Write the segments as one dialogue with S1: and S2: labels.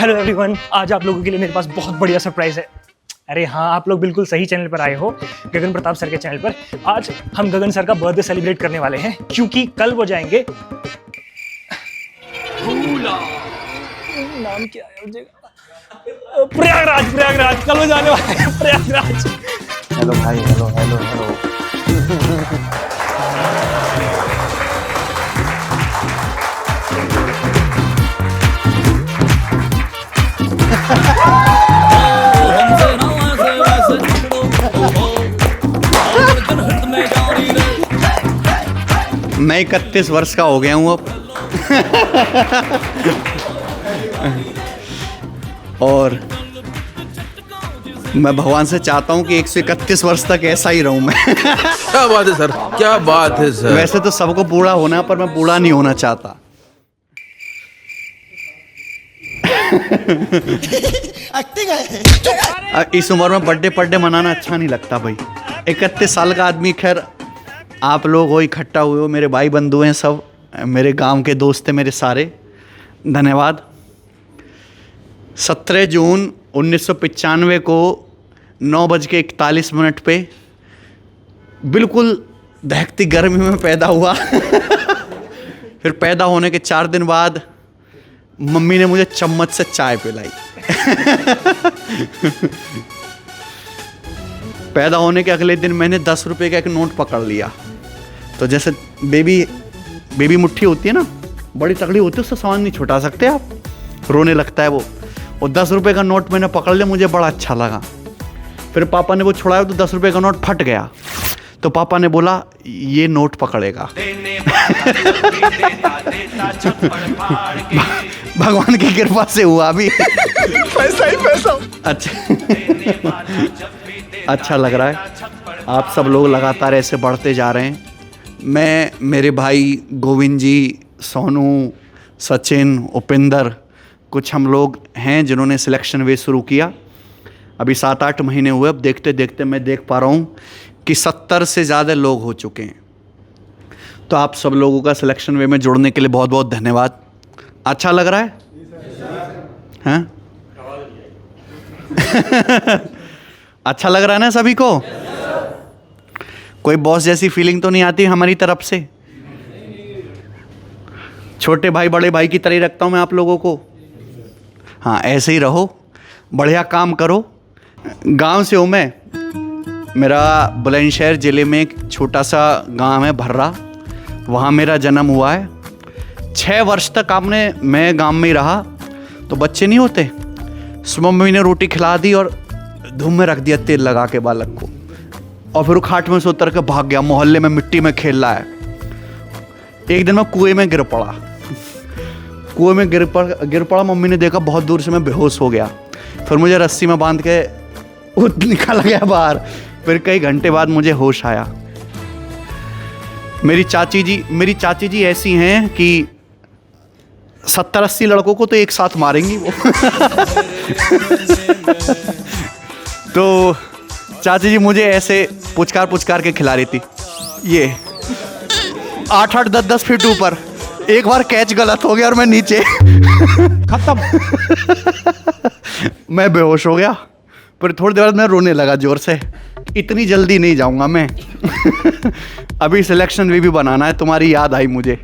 S1: Hello everyone, आज आप लोगों के लिए मेरे पास बहुत बढ़िया सरप्राइज है। अरे हाँ, आप लोग बिल्कुल सही चैनल पर आए हो, गगन प्रताप सर के चैनल पर। आज हम गगन सर का बर्थडे सेलिब्रेट करने वाले हैं, क्योंकि कल वो जाएंगे नाम क्या है उस जगह, प्रयागराज। कल वो जाने वाले हैं प्रयागराज।
S2: हेलो भाई, हेलो हेलो हेलो। मैं 31 वर्ष का हो गया हूँ अब। और मैं भगवान से चाहता हूँ कि 131 वर्ष तक ऐसा ही रहूं मैं।
S3: क्या बात है सर, क्या बात है सर।
S2: वैसे तो सबको बूढ़ा होना है, पर मैं बूढ़ा नहीं होना चाहता। इस उम्र में बर्थडे मनाना अच्छा नहीं लगता भाई। 31 साल का आदमी, खैर आप लोग हो इकट्ठा हुए हो, मेरे भाई बंधु हैं, सब मेरे गांव के दोस्त हैं मेरे सारे, धन्यवाद। 17 जून 1995 को 9:41 पे बिल्कुल दहकती गर्मी में पैदा हुआ। फिर पैदा होने के 4 दिन बाद मम्मी ने मुझे चम्मच से चाय पिलाई। पैदा होने के अगले दिन मैंने 10 रुपये का एक नोट पकड़ लिया। तो जैसे बेबी मुट्ठी होती है ना, बड़ी तगड़ी होती है, उससे सामान नहीं छुटा सकते आप, रोने लगता है वो। और 10 रुपये का नोट मैंने पकड़ लिया, मुझे बड़ा अच्छा लगा। फिर पापा ने वो छुड़ाया तो 10 रुपये का नोट फट गया। तो पापा ने बोला ये नोट पकड़ेगा। भगवान की कृपा से हुआ अभी। पैसा ही पैसा। अच्छा लग रहा है। आप सब लोग लगातार ऐसे बढ़ते जा रहे हैं। मैं, मेरे भाई गोविंद जी, सोनू, सचिन, उपिंदर, कुछ हम लोग हैं जिन्होंने सिलेक्शन वे शुरू किया। अभी 7-8 महीने हुए। अब देखते देखते मैं देख पा रहा हूँ कि 70 से ज़्यादा लोग हो चुके हैं। तो आप सब लोगों का सिलेक्शन वे में जुड़ने के लिए बहुत बहुत धन्यवाद। अच्छा लग रहा है? हाँ? अच्छा लग रहा है ना सभी को? कोई बॉस जैसी फीलिंग तो नहीं आती हमारी तरफ से? छोटे भाई बड़े भाई की तरह ही रखता हूँ मैं आप लोगों को। हाँ, ऐसे ही रहो, बढ़िया काम करो। गांव से हूँ मैं। मेरा बुलंदशहर ज़िले में एक छोटा सा गांव है भर्रा, वहाँ मेरा जन्म हुआ है। 6 वर्ष तक मैं गांव में ही रहा। तो बच्चे नहीं होते, सुबह मम्मी ने रोटी खिला दी और धूम में रख दिया तेल लगा के बालक को, और फिर वो खाट में से उतर के भाग गया, मोहल्ले में मिट्टी में खेल रहा है। एक दिन मैं कुएं में गिर पड़ा। कुएं में गिर पड़ा। मम्मी ने देखा, बहुत दूर से मैं बेहोश हो गया। फिर मुझे रस्सी में बांध के निकल गया बाहर। फिर कई घंटे बाद मुझे होश आया। मेरी चाची जी ऐसी हैं कि 70-80 लड़कों को तो एक साथ मारेंगी वो। तो चाची जी मुझे ऐसे पुचकार के खिला रही थी। ये 8-8, 10-10 फीट ऊपर। एक बार कैच गलत हो गया और मैं नीचे। खत्म। मैं बेहोश हो गया। फिर थोड़ी देर बाद मैं रोने लगा जोर से। इतनी जल्दी नहीं जाऊंगा मैं। अभी सिलेक्शन भी बनाना है, तुम्हारी याद आई मुझे।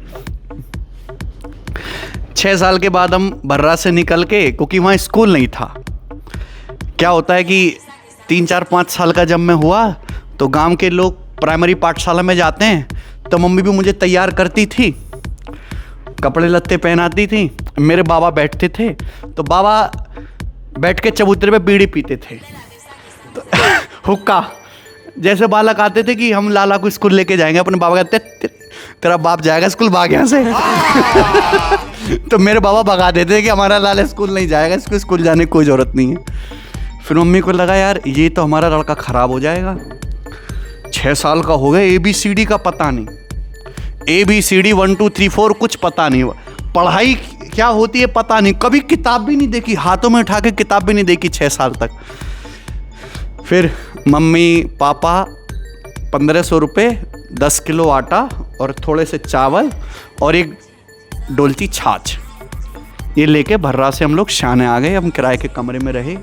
S2: 6 साल के बाद हम भर्रा से निकल के, क्योंकि वहाँ स्कूल नहीं था। क्या होता है कि 3, 4, 5 साल का जब मैं हुआ तो गांव के लोग प्राइमरी पाठशाला में जाते हैं, तो मम्मी भी मुझे तैयार करती थी, कपड़े लत्ते पहनाती थी। मेरे बाबा बैठते थे, तो बाबा बैठ के चबूतरे पे बीड़ी पीते थे। तो हुक्का, जैसे बालक आते थे कि हम लाला को स्कूल लेके जाएंगे, अपने बाबा कहते तेरा बाप जाएगा स्कूल, भाग यहाँ से। तो मेरे बाबा भगा देते कि हमारा लाला स्कूल नहीं जाएगा, इसको स्कूल जाने की कोई ज़रूरत नहीं है। फिर मम्मी को लगा यार ये तो हमारा लड़का ख़राब हो जाएगा। 6 साल का हो गया, ABCD का पता नहीं, ABCD 1 2 3 4 कुछ पता नहीं, पढ़ाई क्या होती है पता नहीं, कभी किताब भी नहीं देखी, हाथों में उठा के किताब भी नहीं देखी 6 साल तक। फिर मम्मी पापा 1500 रुपये, 10 किलो आटा और थोड़े से चावल और एक डोलची छाछ, ये लेके भर्रा से हम लोग शाने आ गए। हम किराए के कमरे में रहे।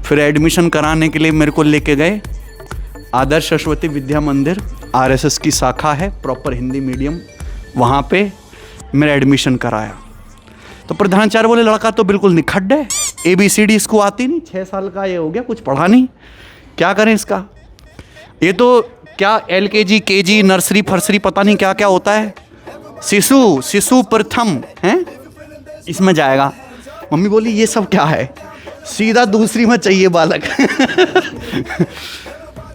S2: फिर एडमिशन कराने के लिए मेरे को लेके गए आदर्श सरस्वती विद्या मंदिर, आरएसएस की शाखा है, प्रॉपर हिंदी मीडियम, वहाँ पे मेरा एडमिशन कराया। तो प्रधानाचार्य बोले लड़का तो बिल्कुल निखड्ड है, ABCD इसको आती नहीं, 6 साल का ये हो गया, कुछ पढ़ा नहीं, क्या करें इसका। ये तो क्या LKG KG नर्सरी फर्सरी पता नहीं क्या क्या होता है, शिशु प्रथम है, इसमें जाएगा। मम्मी बोली ये सब क्या है, सीधा दूसरी में चाहिए बालक।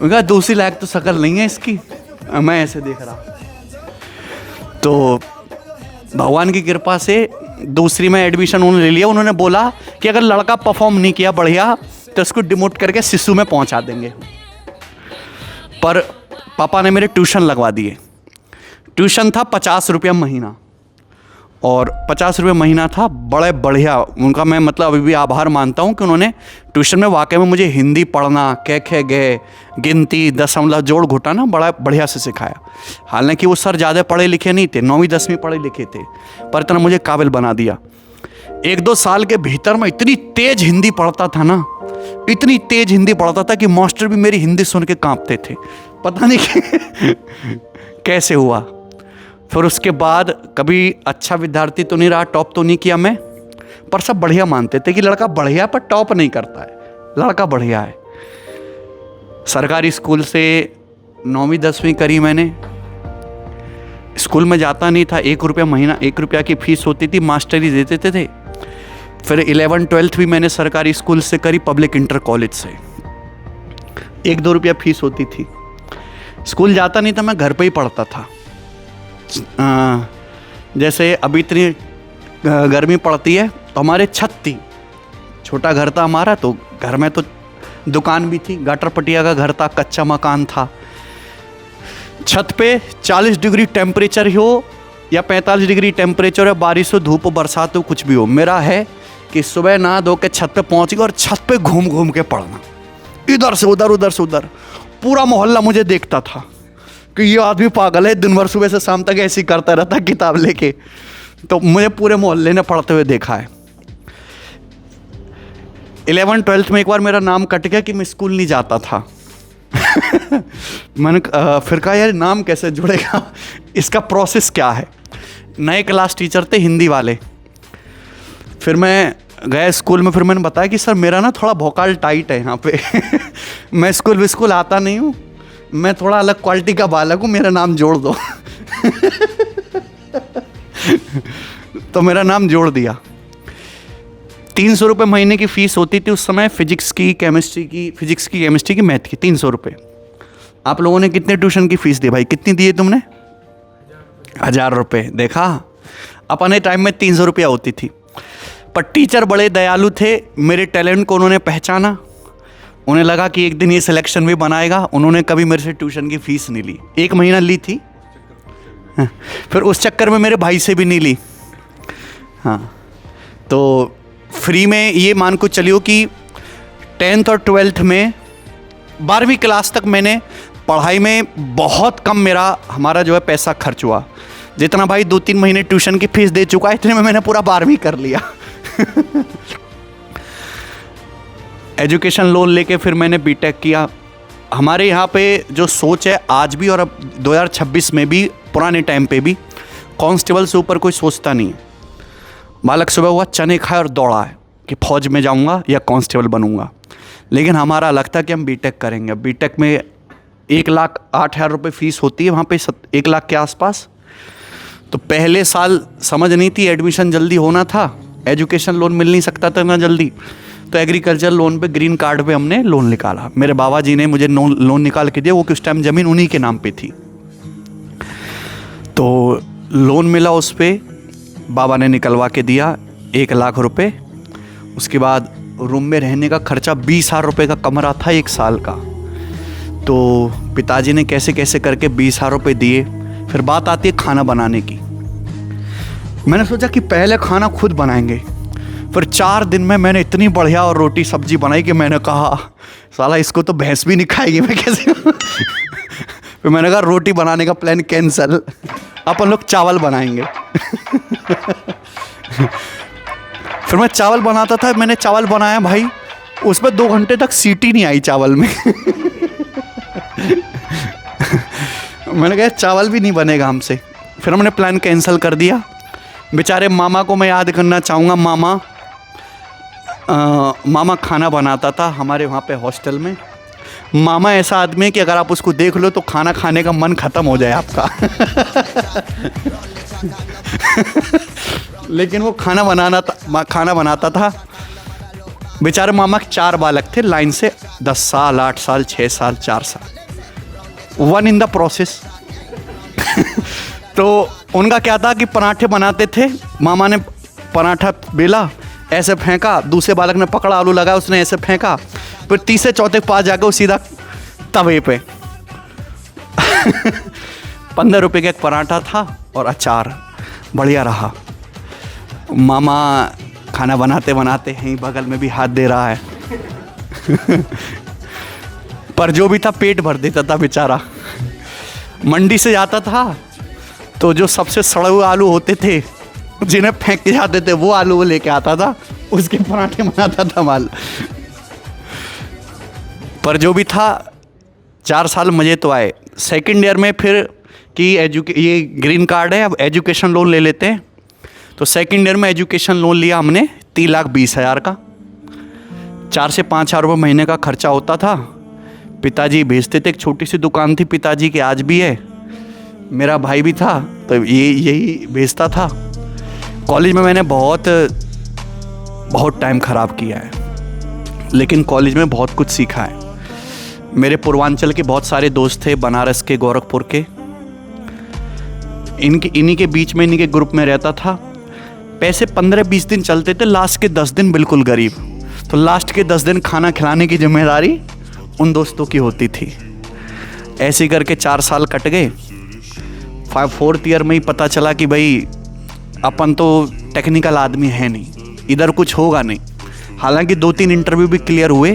S2: उनका दूसरी लायक तो शक्ल नहीं है इसकी। मैं ऐसे देख रहा, तो भगवान की कृपा से दूसरी में एडमिशन उन्होंने ले लिया। उन्होंने बोला कि अगर लड़का परफॉर्म नहीं किया बढ़िया तो उसको डिमोट करके शिशु में पहुंचा देंगे। पर पापा ने मेरे ट्यूशन लगवा दिए। ट्यूशन था 50 रुपया महीना, और 50 रुपये महीना था, बड़े बढ़िया। उनका मैं मतलब अभी भी आभार मानता हूँ कि उन्होंने ट्यूशन में वाकई में मुझे हिंदी पढ़ना, कै खे गे, गिनती, दशमलव, जोड़ घटाना बड़ा बढ़िया से सिखाया। हालांकि वो सर ज़्यादा पढ़े लिखे नहीं थे, 9वीं 10वीं पढ़े लिखे थे, पर इतना मुझे काबिल बना दिया। 1-2 साल के भीतर मैं इतनी तेज़ हिंदी पढ़ता था ना, इतनी तेज़ हिंदी पढ़ता था कि मास्टर भी मेरी हिंदी सुन के काँपते थे। पता नहीं कैसे हुआ। फिर उसके बाद कभी अच्छा विद्यार्थी तो नहीं रहा, टॉप तो नहीं किया मैं, पर सब बढ़िया मानते थे कि लड़का बढ़िया पर टॉप नहीं करता है, लड़का बढ़िया है। सरकारी स्कूल से 9वीं 10वीं करी मैंने। स्कूल में जाता नहीं था, 1 रुपया महीना, 1 रुपया की फीस होती थी, मास्टर ही देते थे। फिर 11-12 भी मैंने सरकारी स्कूल से करी, पब्लिक इंटर कॉलेज से। 1-2 रुपया फीस होती थी। स्कूल जाता नहीं था, मैं घर पे ही पढ़ता था। जैसे अभी इतनी गर्मी पड़ती है तो हमारे छत थी, छोटा घर था हमारा, तो घर में तो दुकान भी थी, गाटर पटिया का घर था, कच्चा मकान था। छत पे 40 डिग्री टेम्परेचर हो या 45 डिग्री टेम्परेचर हो, बारिश हो, धूप हो, बरसात हो, कुछ भी हो, मेरा है कि सुबह नहा धो के छत पे पहुँच गया और छत पे घूम घूम के पढ़ना, इधर से उधर, उधर से उधर। पूरा मोहल्ला मुझे देखता था कि ये आदमी पागल है, दिन भर सुबह से शाम तक ऐसे ही करता रहता किताब लेके। तो मुझे पूरे मोहल्ले ने पढ़ते हुए देखा है। 11-12 में एक बार मेरा नाम कट गया कि मैं स्कूल नहीं जाता था। मैंने फिर कहा यार नाम कैसे जुड़ेगा, इसका प्रोसेस क्या है। नए क्लास टीचर थे हिंदी वाले। फिर मैं गया स्कूल में, फिर मैंने बताया कि सर मेरा ना थोड़ा भोकाल टाइट है यहाँ पे। मैं स्कूल आता नहीं हूँ, मैं थोड़ा अलग क्वालिटी का बालक हूँ, मेरा नाम जोड़ दो। तो मेरा नाम जोड़ दिया। 300 रुपये महीने की फ़ीस होती थी उस समय, फिजिक्स की, केमिस्ट्री की, मैथ की 300 रुपये। आप लोगों ने कितने ट्यूशन की फ़ीस दी भाई, कितनी दी है तुमने? 1000 रुपये। देखा, अपने टाइम में 300 रुपया होती थी। पर टीचर बड़े दयालु थे, मेरे टैलेंट को उन्होंने पहचाना। उन्हें लगा कि एक दिन ये सिलेक्शन भी बनाएगा। उन्होंने कभी मेरे से ट्यूशन की फ़ीस नहीं ली, 1 महीना ली थी, फिर उस चक्कर में मेरे भाई से भी नहीं ली। हाँ, तो फ्री में ये मान को चलियो कि 10th और 12th में, 12वीं क्लास तक मैंने पढ़ाई में बहुत कम हमारा जो है पैसा खर्च हुआ। जितना भाई 2-3 महीने ट्यूशन की फीस दे चुका है, इतने में मैंने पूरा 12वीं कर लिया। एजुकेशन लोन लेके फिर मैंने बीटेक किया। हमारे यहाँ पे जो सोच है आज भी और अब 2026 में भी, पुराने टाइम पे भी, कांस्टेबल से ऊपर कोई सोचता नहीं है। बालक सुबह हुआ चने खाए और दौड़ा है कि फौज में जाऊँगा या कांस्टेबल बनूँगा। लेकिन हमारा अलग था कि हम बीटेक करेंगे। बीटेक में 1,08,000 रुपये फ़ीस होती है वहाँ पे, 1 लाख के आसपास। तो पहले साल समझ नहीं थी, एडमिशन जल्दी होना था, एजुकेशन लोन मिल नहीं सकता था ना जल्दी, तो एग्रीकल्चर लोन पे, ग्रीन कार्ड पे हमने लोन निकाला। मेरे बाबा जी ने मुझे लोन निकाल के दिया, वो कि उस टाइम ज़मीन उन्हीं के नाम पे थी। तो लोन मिला, उस पर बाबा ने निकलवा के दिया 1 लाख रुपए। उसके बाद रूम में रहने का खर्चा 20,000 रुपये का कमरा था 1 साल का। तो पिताजी ने कैसे कैसे करके 20,000 रुपये दिए। फिर बात आती है खाना बनाने की। मैंने सोचा कि पहले खाना खुद बनाएंगे। फिर 4 दिन में मैंने इतनी बढ़िया और रोटी सब्जी बनाई कि मैंने कहा साला इसको तो भैंस भी नहीं खाएगी, मैं कैसे। फिर मैंने कहा रोटी बनाने का प्लान कैंसिल, अपन लोग चावल बनाएंगे। फिर मैं चावल बनाता था, मैंने चावल बनाया भाई, उसमें 2 घंटे तक सीटी नहीं आई चावल में। मैंने कहा चावल भी नहीं बनेगा हमसे, फिर हमने प्लान कैंसिल कर दिया। बेचारे मामा को मैं याद करना चाहूँगा। मामा खाना बनाता था हमारे वहाँ पे हॉस्टल में। मामा ऐसा आदमी है कि अगर आप उसको देख लो तो खाना खाने का मन ख़त्म हो जाए आपका। लेकिन वो खाना बनाता था। बेचारे मामा के 4 बालक थे लाइन से, 10 साल, 8 साल, 6 साल, 4 साल, वन इन द प्रोसेस। तो उनका क्या था कि पराठे बनाते थे, मामा ने पराठा बेला, ऐसे फेंका, दूसरे बालक ने पकड़ा, आलू लगाया, उसने ऐसे फेंका, फिर तीसरे चौथे के पास जाकर वो सीधा तवे पे। 15 रुपये का एक पराठा था और अचार, बढ़िया रहा। मामा खाना बनाते बनाते यहीं बगल में भी हाथ दे रहा है। पर जो भी था पेट भर देता था बेचारा। मंडी से जाता था तो जो सबसे सड़े हुए आलू होते थे, जिन्हें फेंक के जाते थे, वो आलू वो लेके आता था, उसके पराठे बनाता था माल। पर जो भी था 4 साल मज़े तो आए। सेकंड ईयर में फिर कि ये ग्रीन कार्ड है, अब एजुकेशन लोन ले लेते हैं। तो सेकंड ईयर में एजुकेशन लोन लिया हमने 3,20,000 का। 4 से 5 हज़ार रुपये महीने का खर्चा होता था। पिताजी भेजते थे, एक छोटी सी दुकान थी पिताजी की, आज भी है। मेरा भाई भी था तो यही भेजता था। कॉलेज में मैंने बहुत टाइम ख़राब किया है, लेकिन कॉलेज में बहुत कुछ सीखा है। मेरे पूर्वांचल के बहुत सारे दोस्त थे, बनारस के, गोरखपुर के। इन्हीं के बीच में, इन्हीं के ग्रुप में रहता था। पैसे 15-20 दिन चलते थे, लास्ट के 10 दिन बिल्कुल गरीब। तो लास्ट के 10 दिन खाना खिलाने की जिम्मेदारी उन दोस्तों की होती थी। ऐसे करके 4 साल कट गए। 4th ईयर में ही पता चला कि भाई अपन तो टेक्निकल आदमी है नहीं, इधर कुछ होगा नहीं। हालांकि 2-3 इंटरव्यू भी क्लियर हुए।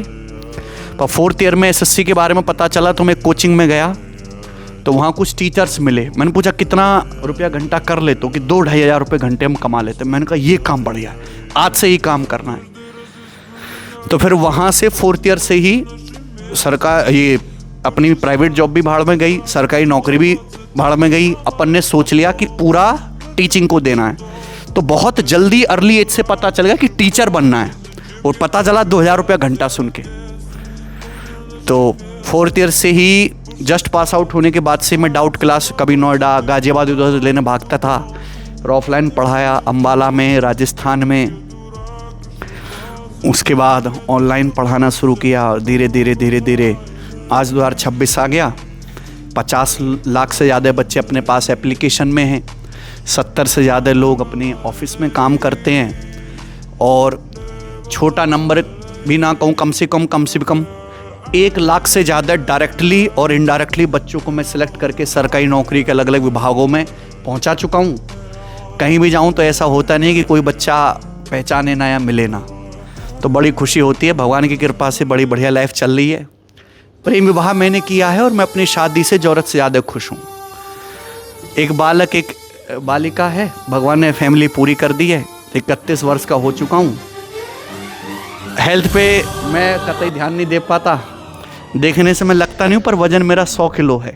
S2: पर 4th ईयर में SSC के बारे में पता चला तो मैं कोचिंग में गया, तो वहाँ कुछ टीचर्स मिले। मैंने पूछा कितना रुपया घंटा कर लेते हो, कि 2-2.5 हज़ार रुपये घंटे हम कमा लेते हैं। मैंने कहा ये काम बढ़िया है, आज से ही काम करना है। तो फिर वहाँ से 4th ईयर से ही सरकार, ये अपनी प्राइवेट जॉब भी भाड़ में गई, सरकारी नौकरी भी भाड़ में गई। अपन ने सोच लिया कि पूरा टीचिंग को देना है। तो बहुत जल्दी अर्ली एज से पता चल गया कि टीचर बनना है, और पता चला 2,000 रुपया घंटा सुन के। तो 4th ईयर से ही जस्ट पास आउट होने के बाद से मैं डाउट क्लास कभी नोएडा, गाजियाबाद उधर लेने भागता था। और ऑफलाइन पढ़ाया अम्बाला में, राजस्थान में। उसके बाद ऑनलाइन पढ़ाना शुरू किया। धीरे धीरे आज 2026 आ गया। 50 लाख से ज़्यादा बच्चे अपने पास एप्लीकेशन में हैं। 70 से ज़्यादा लोग अपने ऑफिस में काम करते हैं। और छोटा नंबर भी ना कहूँ, कम से कम 1 लाख से ज़्यादा डायरेक्टली और इनडायरेक्टली बच्चों को मैं सिलेक्ट करके सरकारी नौकरी के अलग अलग विभागों में पहुंचा चुका हूं। कहीं भी जाऊं तो ऐसा होता नहीं कि कोई बच्चा पहचाने ना या मिले ना। तो बड़ी खुशी होती है, भगवान की कृपा से बड़ी बढ़िया लाइफ चल रही है। प्रेम विवाह मैंने किया है और मैं अपनी शादी से ज़रूरत से ज़्यादा खुश हूँ। एक बालक, एक बालिका है, भगवान ने फैमिली पूरी कर दी है। 31 वर्ष का हो चुका हूँ। हेल्थ पे मैं कतई ध्यान नहीं दे पाता, देखने से मैं लगता नहीं हूँ, पर वजन मेरा 100 किलो है।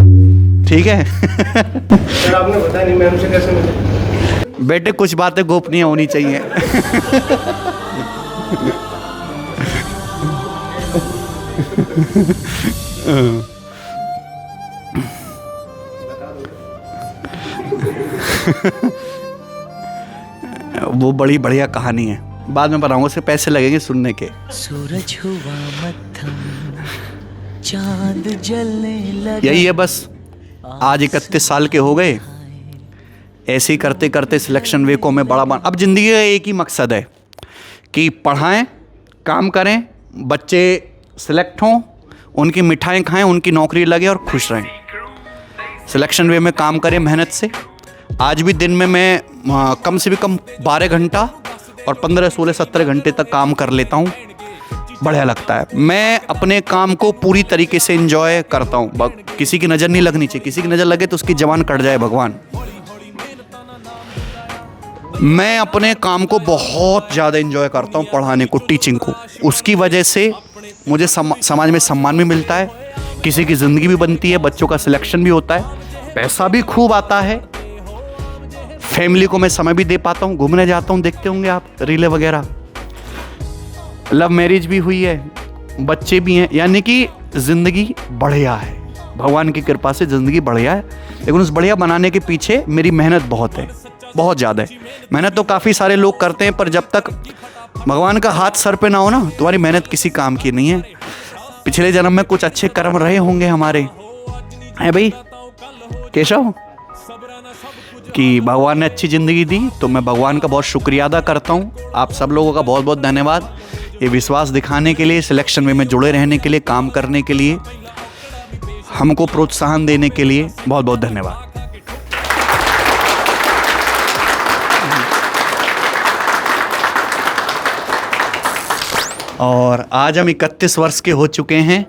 S2: ठीक है।
S4: सर आपने बताया नहीं, मैम से कैसे मिले?
S2: बेटे कुछ बातें गोपनीय होनी चाहिए। वो बड़ी बढ़िया कहानी है, बाद में बताऊंगा। उसके पैसे लगेंगे सुनने के।
S5: सूरज हुआ मत्थम, चांद जलने लगा।
S2: यही है बस। आज 31 साल के हो गए। ऐसे ही करते करते सिलेक्शन वे को मैं बड़ा बन। अब ज़िंदगी का एक ही मकसद है कि पढ़ाएं, काम करें, बच्चे सिलेक्ट हों, उनकी मिठाई खाएं, उनकी नौकरी लगे और खुश रहें। सिलेक्शन वे में काम करें मेहनत से। आज भी दिन में मैं कम से भी कम 12 घंटा और 15, 16, 17 घंटे तक काम कर लेता हूँ। बढ़िया लगता है। मैं अपने काम को पूरी तरीके से एंजॉय करता हूँ। किसी की नज़र नहीं लगनी चाहिए। किसी की नज़र लगे तो उसकी जवान कट जाए भगवान। मैं अपने काम को बहुत ज़्यादा एंजॉय करता हूँ, पढ़ाने को, टीचिंग को। उसकी वजह से मुझे समाज में सम्मान भी मिलता है, किसी की ज़िंदगी भी बनती है, बच्चों का सिलेक्शन भी होता है, पैसा भी खूब आता है, फैमिली को मैं समय भी दे पाता हूँ, घूमने जाता हूँ, देखते होंगे आप रीलें वगैरह। लव मैरिज भी हुई है, बच्चे भी हैं, यानी कि ज़िंदगी बढ़िया है, भगवान की कृपा से ज़िंदगी बढ़िया है। लेकिन उस बढ़िया बनाने के पीछे मेरी मेहनत बहुत है, बहुत ज़्यादा है। मेहनत तो काफ़ी सारे लोग करते हैं, पर जब तक भगवान का हाथ सर पे ना हो ना, तुम्हारी मेहनत किसी काम की नहीं है। पिछले जन्म में कुछ अच्छे कर्म रहे होंगे हमारे, है भाई केशव, कि भगवान ने अच्छी ज़िंदगी दी, तो मैं भगवान का बहुत शुक्रिया अदा करता हूँ। आप सब लोगों का बहुत बहुत धन्यवाद, ये विश्वास दिखाने के लिए, सिलेक्शन में जुड़े रहने के लिए, काम करने के लिए, हमको प्रोत्साहन देने के लिए बहुत बहुत धन्यवाद। और आज हम 31 वर्ष के हो चुके हैं।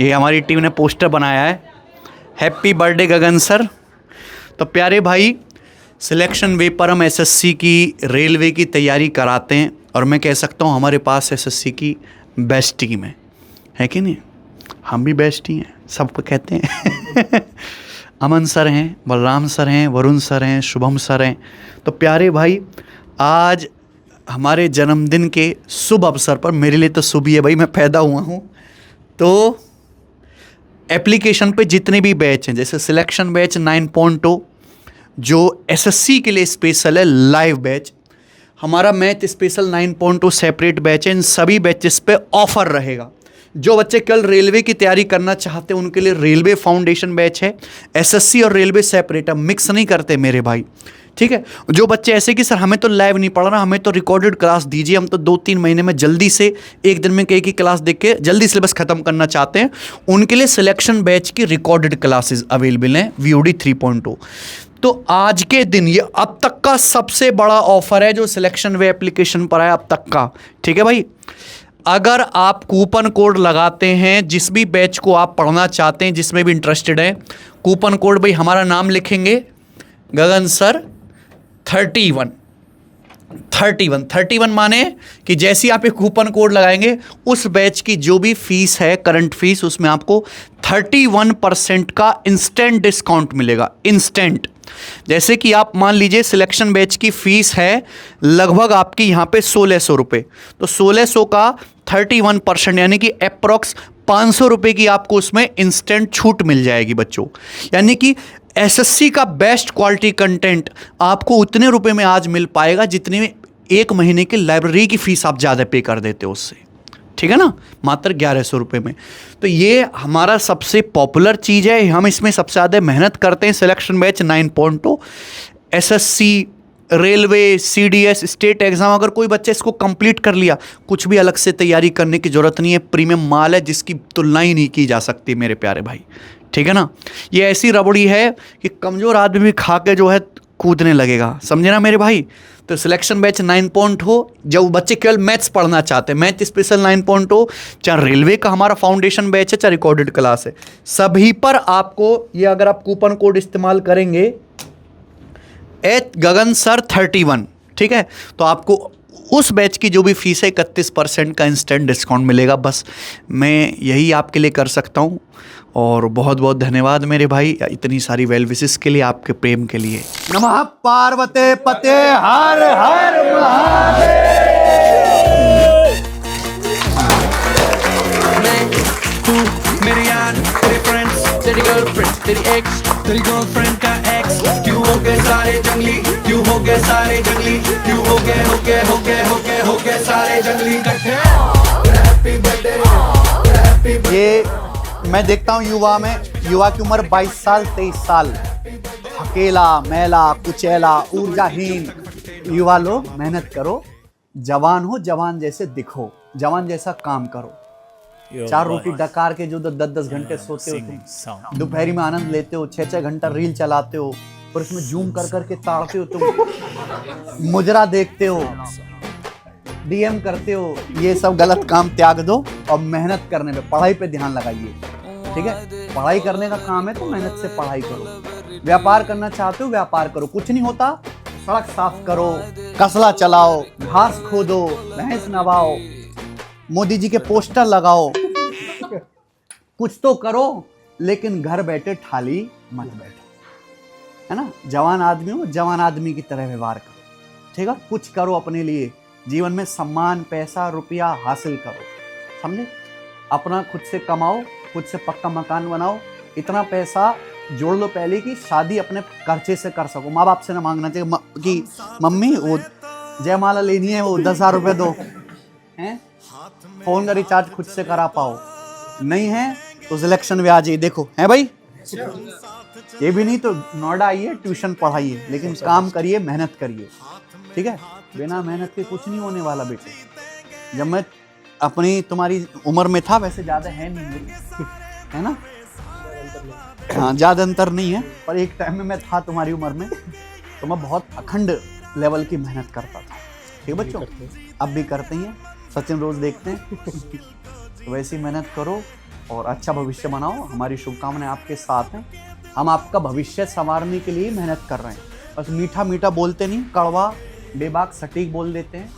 S2: ये हमारी टीम ने पोस्टर बनाया है, हैप्पी बर्थडे गगन सर। तो प्यारे भाई, सिलेक्शन वे पर हम एसएससी की, रेलवे की तैयारी कराते हैं, और मैं कह सकता हूँ हमारे पास एसएससी की बेस्ट टीम है कि नहीं? हम भी बेस्ट ही हैं, सब कहते हैं। अमन सर हैं, बलराम सर हैं, वरुण सर हैं, शुभम सर हैं। तो प्यारे भाई, आज हमारे जन्मदिन के शुभ अवसर पर, मेरे लिए तो शुभ ही है भाई, मैं पैदा हुआ हूँ, तो एप्लीकेशन पे जितने भी बैच हैं, जैसे सिलेक्शन बैच 9.0 जो एसएससी के लिए स्पेशल है, लाइव बैच, हमारा मैथ स्पेशल 9.0 सेपरेट बैच है, इन सभी बैचेस पे ऑफर रहेगा। जो बच्चे कल रेलवे की तैयारी करना चाहते हैं उनके लिए रेलवे फाउंडेशन बैच है, एसएससी और रेलवे सेपरेट, हम मिक्स नहीं करते मेरे भाई, ठीक है। जो बच्चे ऐसे कि सर हमें तो लाइव नहीं पढ़ना, हमें तो रिकॉर्डेड क्लास दीजिए, हम तो 2-3 महीने में जल्दी से, एक दिन में एक ही क्लास देख के जल्दी सिलेबस खत्म करना चाहते हैं, उनके लिए सिलेक्शन बैच की रिकॉर्डेड क्लासेस अवेलेबल हैं VOD 3.0। तो आज के दिन ये अब तक का सबसे बड़ा ऑफर है जो सिलेक्शन वे एप्लीकेशन पर आया अब तक का, ठीक है भाई। अगर आप कूपन कोड लगाते हैं, जिस भी बैच को आप पढ़ना चाहते हैं, जिसमें भी इंटरेस्टेड हैं, कूपन कोड भाई हमारा नाम लिखेंगे, गगन सर 31 माने कि जैसे आप एक कूपन कोड लगाएंगे, उस बैच की जो भी फीस है, करंट फीस, उसमें आपको 31% का इंस्टेंट डिस्काउंट मिलेगा, इंस्टेंट। जैसे कि आप मान लीजिए सिलेक्शन बैच की फीस है लगभग आपकी यहाँ पे 1600 रुपये, तो 1600 का 31% यानी कि अप्रॉक्स 500 रुपये की आपको उसमें इंस्टेंट छूट मिल जाएगी बच्चों। यानी कि एसएससी का बेस्ट क्वालिटी कंटेंट आपको उतने रुपए में आज मिल पाएगा जितने में 1 महीने की लाइब्रेरी की फीस आप ज़्यादा पे कर देते हो उससे, ठीक है ना, मात्र 1100 रुपये में। तो ये हमारा सबसे पॉपुलर चीज़ है, हम इसमें सबसे ज़्यादा मेहनत करते हैं। Selection batch 9.0, SSC, railway, CDS, state exam, अगर कोई बच्चा इसको कंप्लीट कर लिया, कुछ भी अलग से तैयारी करने की ज़रूरत नहीं है, प्रीमियम माल है जिसकी तुलना ही नहीं की जा सकती मेरे प्यारे भाई, ठीक है ना। ये ऐसी रबड़ी है कि कमज़ोर आदमी भी खा के जो है कूदने लगेगा, समझे ना मेरे भाई। तो सिलेक्शन बैच 9.0, जब बच्चे केवल मैथ्स पढ़ना चाहते हैं, मैथ स्पेशल 9.0, चाहे रेलवे का हमारा फाउंडेशन बैच है, चाहे रिकॉर्डेड क्लास है, सभी पर आपको ये, अगर आप कूपन कोड इस्तेमाल करेंगे गगन सर 31, ठीक है, तो आपको उस बैच की जो भी फीस है 31% का इंस्टेंट डिस्काउंट मिलेगा। बस मैं यही आपके लिए कर सकता हूँ, और बहुत बहुत धन्यवाद मेरे भाई इतनी सारी वेल विशेस के लिए, आपके प्रेम के लिए। नमः पार्वते पते हर हर महादेव।
S5: मेरे यार, तेरे फ्रेंड्स, तेरी गर्लफ्रेंड, तेरी एक्स, तेरी गर्लफ्रेंड का एक्स, क्यों हो गए सारे जंगली, क्यों हो गए सारे जंगली, क्यों हो गए सारे जंगली इकट्ठे। Happy birthday.
S2: ये मैं देखता हूँ युवा की उम्र 22 साल 23 साल, अकेला मैला कुचैला ऊर्जाहीन। युवा लोग मेहनत करो, जवान हो, जवान जैसे दिखो, जवान जैसा काम करो। 4 रोटी डकार के जो 10-10 घंटे सोते हो तुम, दोपहरी में आनंद लेते हो, 6-6 घंटा रील चलाते हो, और इसमें जूम कर करके ताड़ते हो तुम, मुजरा देखते हो, डीएम करते हो, ये सब गलत काम त्याग दो और मेहनत करने पे, पढ़ाई पे ध्यान लगाइए, ठीक है। पढ़ाई करने का काम है तो मेहनत से पढ़ाई करो। व्यापार करना चाहते हो व्यापार करो, कुछ नहीं होता सड़क साफ करो, कसला चलाओ, घास खोदो, भैंस नवाओ, मोदी जी के पोस्टर लगाओ, कुछ तो करो, लेकिन घर बैठे थाली मत बैठो, है ना। जवान आदमी हो, जवान आदमी की तरह व्यवहार करो, ठीक है। कुछ करो अपने लिए, जीवन में सम्मान, पैसा, रुपया हासिल करो, समझे। अपना खुद से कमाओ, खुद से पक्का मकान बनाओ, इतना पैसा जोड़ लो पहले कि शादी अपने खर्चे से कर सको। माँ बाप से ना मांगना चाहिए कि मम्मी वो जयमाला लेनी है, वो 10,000 रुपये दो, हैं। फोन का रिचार्ज खुद से करा पाओ, नहीं है तो सिलेक्शन में आ जाइए, देखो है भाई। ये भी नहीं तो नोएडा आइए, ट्यूशन पढ़ाइए, लेकिन काम करिए, मेहनत करिए, ठीक है। बिना मेहनत के कुछ नहीं होने वाला बेटे। जब मैं अपनी तुम्हारी उम्र में था, वैसे ज़्यादा है नहीं मेरी, है ना, हाँ ज़्यादा अंतर नहीं है, पर एक टाइम में मैं था तुम्हारी उम्र में, तो मैं बहुत अखंड लेवल की मेहनत करता था, ठीक है बच्चों। अब भी करते हैं, सचिन रोज देखते हैं। तो वैसी मेहनत करो और अच्छा भविष्य बनाओ। हमारी शुभकामनाएं आपके साथ हैं। हम आपका भविष्य संवारने के लिए मेहनत कर रहे हैं, बस मीठा मीठा बोलते नहीं, कड़वा बेबाक सटीक बोल देते हैं,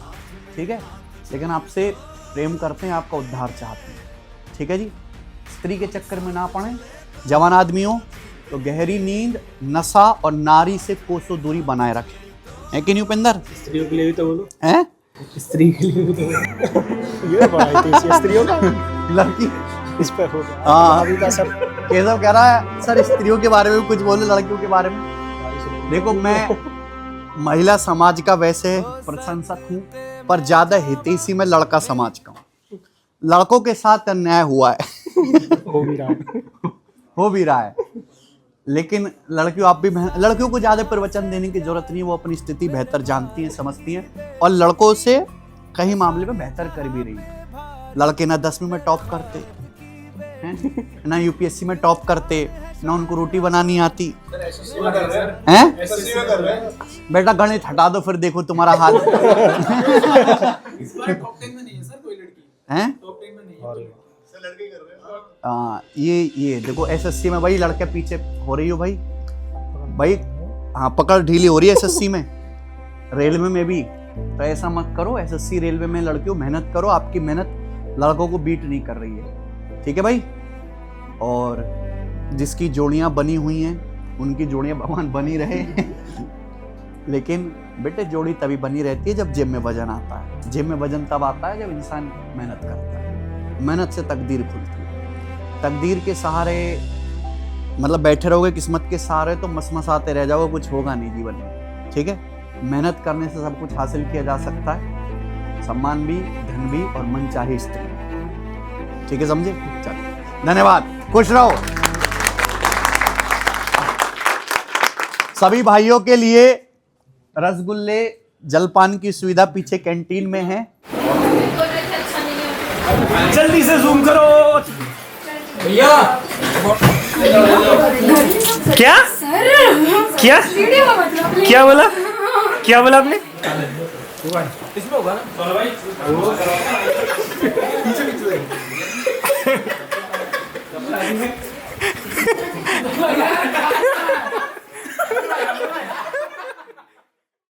S2: ठीक है। लेकिन आपसे प्रेम करते हैं, आपका उद्धार चाहते हैं, ठीक है जी। स्त्री के चक्कर में ना पड़ें। जवान आदमी हो तो गहरी नींद, नशा और नारी से कोसों दूरी बनाए रखें, है कि नहीं उपेंद्र?
S4: स्त्रियों के लिए भी तो बोलो,
S2: हैं?
S4: स्त्री के लिए भी तो बोलो। ये बड़ा है स्त्रियों का
S2: लड़की
S4: इस पर हो गया।
S2: हाँ
S4: अभी का सब
S2: केशव कह रहा है सर स्त्रियों के बारे में कुछ बोलो, लड़कियों के बारे में। देखो मैं महिला समाज का वैसे प्रशंसक हूँ, पर ज्यादा हितैषी मैं लड़का समाज का हूँ। लड़कों के साथ अन्याय हुआ है
S4: हो भी रहा है।
S2: हो भी रहा है, लेकिन लड़कियों आप भी लड़कियों को ज्यादा प्रवचन देने की जरूरत नहीं है, वो अपनी स्थिति बेहतर जानती हैं, समझती हैं, और लड़कों से कई मामले में बेहतर कर भी रही हैं। लड़के ना 10वीं में टॉप करते हैं, ना यूपीएससी में टॉप करते, ना उनको रोटी बनानी आती हैं। बेटा गणित हटा दो, फिर देखो तुम्हारा हाल हैं। ये देखो एसएससी में भाई लड़के पीछे हो रही हो भाई। हाँ पकड़ ढीली हो रही है एसएससी में, रेलवे में भी। तो ऐसा मत करो, एसएससी रेलवे में लड़कियों मेहनत करो, आपकी मेहनत लड़कों को बीट नहीं कर रही है, ठीक है भाई। और जिसकी जोड़ियां बनी हुई हैं उनकी जोड़ियां भगवान बनी रहे लेकिन बेटे जोड़ी तभी बनी रहती है जब जेब में वजन आता है। जेब में वजन तब आता है जब इंसान मेहनत करता है। मेहनत से तकदीर खुलती है। तकदीर के सहारे मतलब बैठे रहोगे, किस्मत के सहारे तो मसमसाते रह जाओगे, कुछ होगा नहीं जीवन में, ठीक है। मेहनत करने से सब कुछ हासिल किया जा सकता है, सम्मान भी, धन भी और मनचाही स्त्री, ठीक है, समझे। चलो धन्यवाद, खुश रहो। सभी भाइयों के लिए रसगुल्ले जलपान की सुविधा पीछे कैंटीन में है।
S1: जल्दी से जूम करो
S3: भैया
S1: क्या क्या क्या बोला, क्या बोला आपने?
S3: इसमें होगा ना